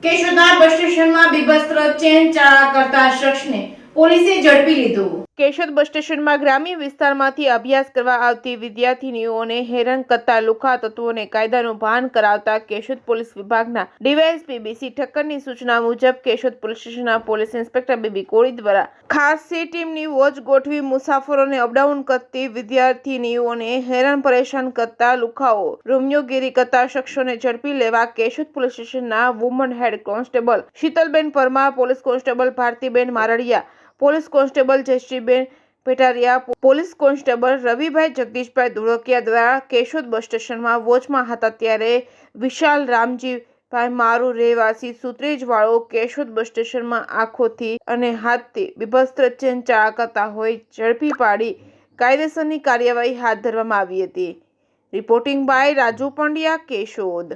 કેશોદના બસ સ્ટેશનમાં બીભત્સ ચેન ચાળા કરતા શખ્સને પોલીસે ઝડપી લીધો। કેશોદ બસ સ્ટેશનમાં ગ્રામ્ય વિસ્તારમાંથી અભ્યાસ કરવા આવતી વિદ્યાર્થીનીઓને હેરાન કરતા લુખ્ખા તત્વોને કાયદાનું ભાન કરાવતા કેશોદ પોલીસ વિભાગના ડીવાયએસપી બીસી ઠક્કરની સૂચના મુજબ કેશોદ પોલીસ સ્ટેશનના પોલીસ ઇન્સ્પેક્ટર બીબી કોળી દ્વારા ખાસી ટીમની વોચ ગોઠવી મુસાફરોને અપડાઉન કરતી વિદ્યાર્થીનીઓને હેરાન પરેશાન કરતા લુખ્ખાઓ રોમિયોગીરી કરતા શખ્સોને ઝડપી લેવા કેશોદ પોલીસ સ્ટેશનના વુમન હેડ કોન્સ્ટેબલ શીતલબેન પરમાર, પોલીસ કોન્સ્ટેબલ ભારતીબેન મારડિયા, પોલીસ કોન્સ્ટેબલ જયશ્રીબેન પેટારિયા, પોલીસ કોન્સ્ટેબલ રવિભાઈ જગદીશભાઈ ધોળકિયા દ્વારા કેશોદ બસ સ્ટેશનમાં વોચમાં હતા ત્યારે વિશાલ રામજીભાઈ મારુ રહેવાસી સુત્રેજવાળો કેશોદ બસ સ્ટેશનમાં આંખોથી અને હાથથી બીભત્સ ચેન ચાળા કરતા હોય ઝડપી પાડી કાયદેસરની કાર્યવાહી હાથ ધરવામાં આવી હતી। Reporting by Raju Pandya, Keshod.